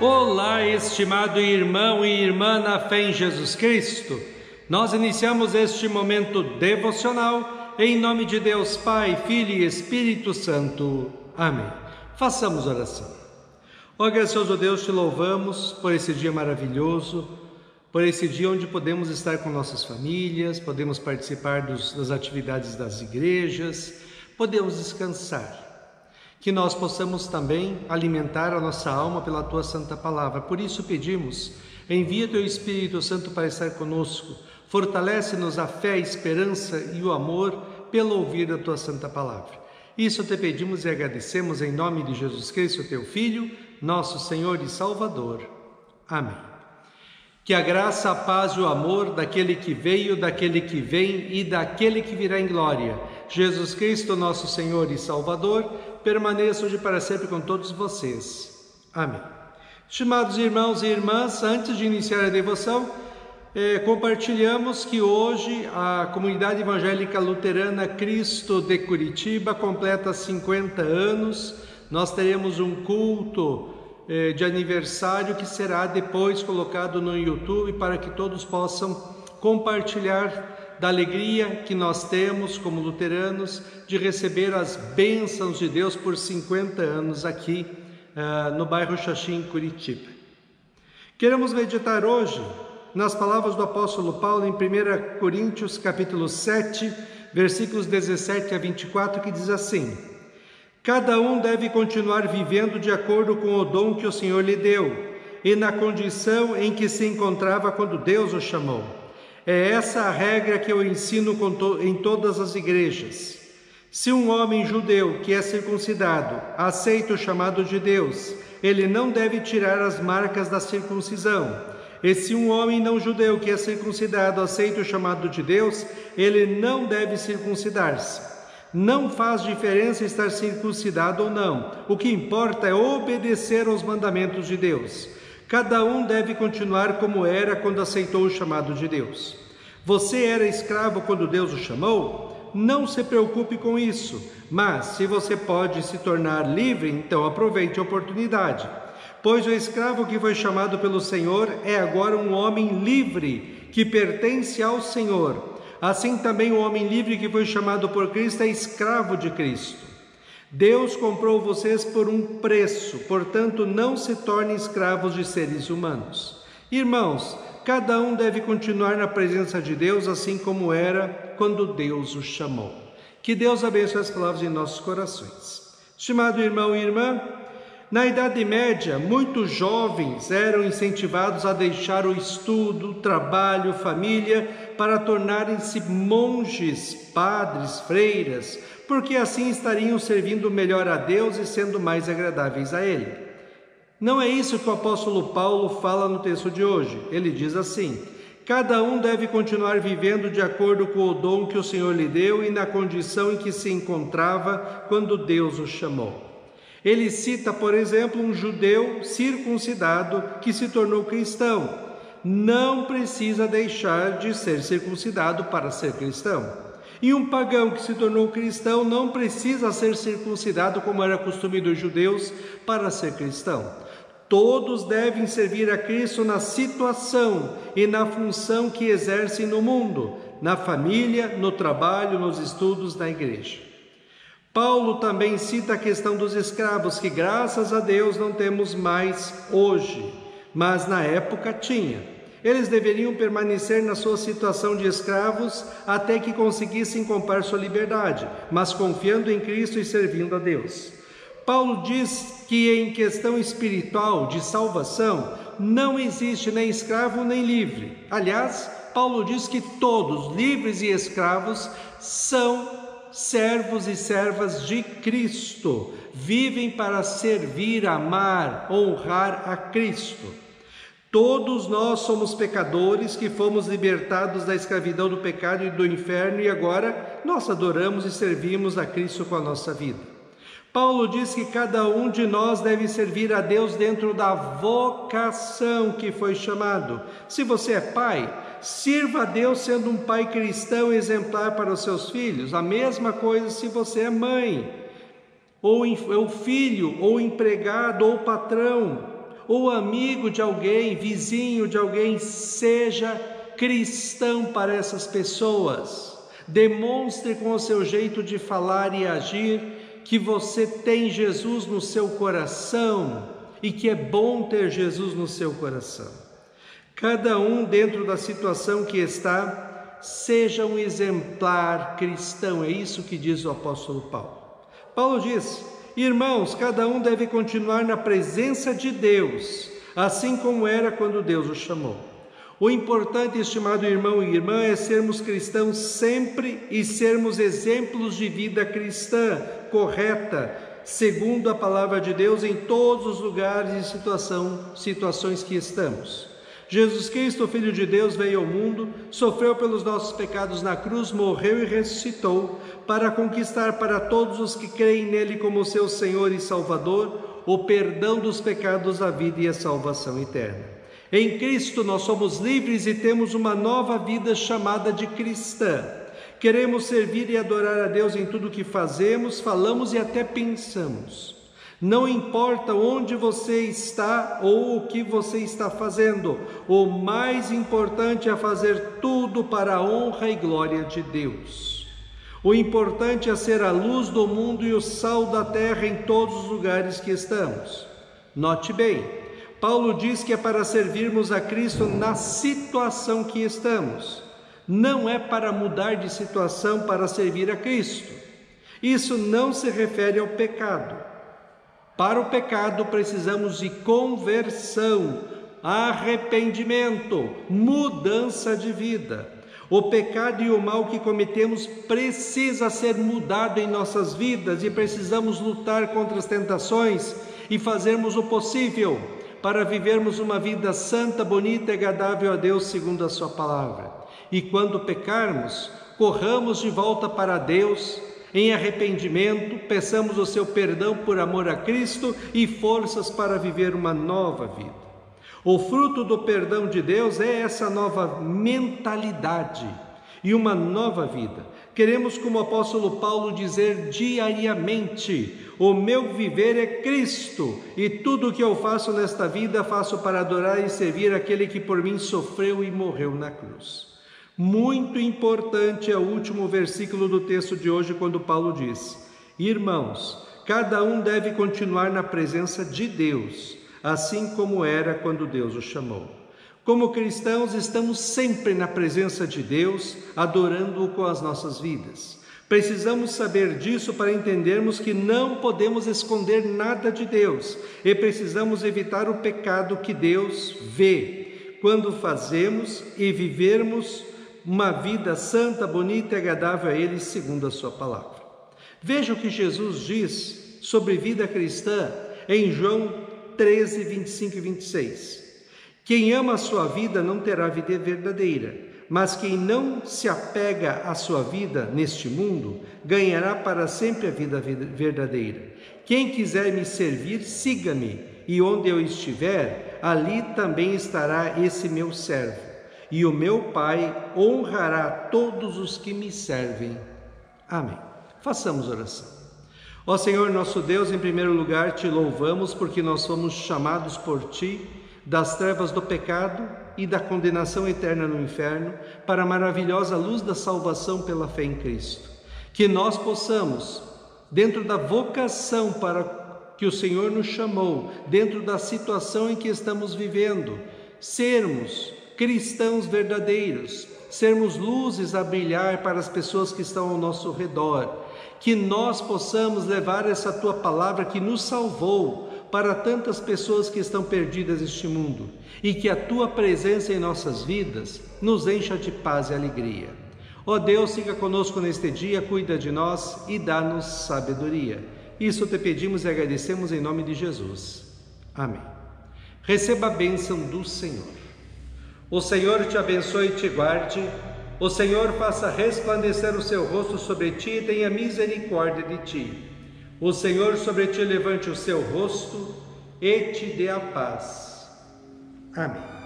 Olá, estimado irmão e irmã na fé em Jesus Cristo. Nós iniciamos este momento devocional em nome de Deus Pai, Filho e Espírito Santo. Amém. Façamos oração. Ó gracioso Deus, te louvamos por esse dia maravilhoso, por esse dia onde podemos estar com nossas famílias, podemos participar das atividades das igrejas, podemos descansar. Que nós possamos também alimentar a nossa alma pela Tua Santa Palavra. Por isso pedimos, envia Teu Espírito Santo para estar conosco, fortalece-nos a fé, a esperança e o amor pelo ouvir da Tua Santa Palavra. Isso te pedimos e agradecemos em nome de Jesus Cristo, Teu Filho, nosso Senhor e Salvador. Amém. Que a graça, a paz e o amor daquele que veio, daquele que vem e daquele que virá em glória, Jesus Cristo, nosso Senhor e Salvador, permaneça hoje para sempre com todos vocês. Amém. Estimados irmãos e irmãs, antes de iniciar a devoção, compartilhamos que hoje a comunidade evangélica luterana Cristo de Curitiba completa 50 anos. Nós teremos um culto de aniversário que será depois colocado no YouTube para que todos possam compartilhar da alegria que nós temos como luteranos de receber as bênçãos de Deus por 50 anos aqui no bairro Xaxim, Curitiba. Queremos meditar hoje nas palavras do apóstolo Paulo em 1 Coríntios capítulo 7, versículos 17 a 24, que diz assim: cada um deve continuar vivendo de acordo com o dom que o Senhor lhe deu e na condição em que se encontrava quando Deus o chamou. É essa a regra que eu ensino em todas as igrejas. Se um homem judeu que é circuncidado aceita o chamado de Deus, ele não deve tirar as marcas da circuncisão. E se um homem não judeu que é circuncidado aceita o chamado de Deus, ele não deve circuncidar-se. Não faz diferença estar circuncidado ou não. O que importa é obedecer aos mandamentos de Deus. Cada um deve continuar como era quando aceitou o chamado de Deus. Você era escravo quando Deus o chamou? Não se preocupe com isso, mas se você pode se tornar livre, então aproveite a oportunidade. Pois o escravo que foi chamado pelo Senhor é agora um homem livre, que pertence ao Senhor. Assim também o homem livre que foi chamado por Cristo é escravo de Cristo. Deus comprou vocês por um preço, portanto não se tornem escravos de seres humanos. Irmãos, cada um deve continuar na presença de Deus assim como era quando Deus o chamou. Que Deus abençoe as palavras em nossos corações. Estimado irmão e irmã, na Idade Média, muitos jovens eram incentivados a deixar o estudo, trabalho, família, para tornarem-se monges, padres, freiras, porque assim estariam servindo melhor a Deus e sendo mais agradáveis a Ele. Não é isso que o apóstolo Paulo fala no texto de hoje. Ele diz assim: cada um deve continuar vivendo de acordo com o dom que o Senhor lhe deu e na condição em que se encontrava quando Deus o chamou. Ele cita, por exemplo, um judeu circuncidado que se tornou cristão. Não precisa deixar de ser circuncidado para ser cristão. E um pagão que se tornou cristão não precisa ser circuncidado, como era costume dos judeus, para ser cristão. Todos devem servir a Cristo na situação e na função que exercem no mundo, na família, no trabalho, nos estudos, na igreja. Paulo também cita a questão dos escravos, que graças a Deus não temos mais hoje, mas na época tinha. Eles deveriam permanecer na sua situação de escravos até que conseguissem comprar sua liberdade, mas confiando em Cristo e servindo a Deus. Paulo diz que em questão espiritual de salvação não existe nem escravo nem livre. Aliás, Paulo diz que todos, livres e escravos, são servos e servas de Cristo, vivem para servir, amar, honrar a Cristo. Todos nós somos pecadores que fomos libertados da escravidão do pecado e do inferno e agora nós adoramos e servimos a Cristo com a nossa vida. Paulo diz que cada um de nós deve servir a Deus dentro da vocação que foi chamado. Se você é pai, sirva a Deus sendo um pai cristão exemplar para os seus filhos. A mesma coisa se você é mãe, ou filho, ou empregado, ou patrão, ou amigo de alguém, vizinho de alguém, seja cristão para essas pessoas. Demonstre com o seu jeito de falar e agir que você tem Jesus no seu coração e que é bom ter Jesus no seu coração. Cada um, dentro da situação que está, seja um exemplar cristão. É isso que diz o apóstolo Paulo. Paulo diz: irmãos, cada um deve continuar na presença de Deus, assim como era quando Deus o chamou. O importante, estimado irmão e irmã, é sermos cristãos sempre e sermos exemplos de vida cristã correta, segundo a palavra de Deus, em todos os lugares e situações que estamos. Jesus Cristo, Filho de Deus, veio ao mundo, sofreu pelos nossos pecados na cruz, morreu e ressuscitou, para conquistar para todos os que creem nele como seu Senhor e Salvador, o perdão dos pecados, a vida e a salvação eterna. Em Cristo nós somos livres e temos uma nova vida chamada de cristã. Queremos servir e adorar a Deus em tudo o que fazemos, falamos e até pensamos. Não importa onde você está ou o que você está fazendo, o mais importante é fazer tudo para a honra e glória de Deus. O importante é ser a luz do mundo e o sal da terra em todos os lugares que estamos. Note bem, Paulo diz que é para servirmos a Cristo na situação que estamos. Não é para mudar de situação para servir a Cristo. Isso não se refere ao pecado. Para o pecado precisamos de conversão, arrependimento, mudança de vida. O pecado e o mal que cometemos precisa ser mudado em nossas vidas e precisamos lutar contra as tentações e fazermos o possível para vivermos uma vida santa, bonita e agradável a Deus segundo a sua palavra. E quando pecarmos, corramos de volta para Deus em arrependimento, peçamos o seu perdão por amor a Cristo e forças para viver uma nova vida. O fruto do perdão de Deus é essa nova mentalidade e uma nova vida. Queremos, como o apóstolo Paulo, dizer diariamente: o meu viver é Cristo, e tudo o que eu faço nesta vida, faço para adorar e servir aquele que por mim sofreu e morreu na cruz. Muito importante é o último versículo do texto de hoje, quando Paulo diz: irmãos, cada um deve continuar na presença de Deus, assim como era quando Deus o chamou. Como cristãos, estamos sempre na presença de Deus, adorando-o com as nossas vidas. Precisamos saber disso para entendermos que não podemos esconder nada de Deus e precisamos evitar o pecado que Deus vê quando fazemos e vivermos uma vida santa, bonita e agradável a Ele, segundo a sua palavra. Veja o que Jesus diz sobre vida cristã em João 13, 25 e 26. Quem ama a sua vida não terá vida verdadeira, mas quem não se apega à sua vida neste mundo, ganhará para sempre a vida verdadeira. Quem quiser me servir, siga-me, e onde eu estiver, ali também estará esse meu servo. E o meu Pai honrará todos os que me servem. Amém. Façamos oração. Ó Senhor nosso Deus, em primeiro lugar te louvamos porque nós somos chamados por Ti das trevas do pecado e da condenação eterna no inferno para a maravilhosa luz da salvação pela fé em Cristo. Que nós possamos, dentro da vocação para que o Senhor nos chamou, dentro da situação em que estamos vivendo, sermos cristãos verdadeiros, sermos luzes a brilhar para as pessoas que estão ao nosso redor, que nós possamos levar essa Tua palavra que nos salvou para tantas pessoas que estão perdidas neste mundo, e que a Tua presença em nossas vidas nos encha de paz e alegria. Ó Deus, fica conosco neste dia, cuida de nós e dá-nos sabedoria. Isso te pedimos e agradecemos em nome de Jesus. Amém. Receba a bênção do Senhor. O Senhor te abençoe e te guarde. O Senhor faça resplandecer o seu rosto sobre ti e tenha misericórdia de ti. O Senhor sobre ti levante o seu rosto e te dê a paz. Amém.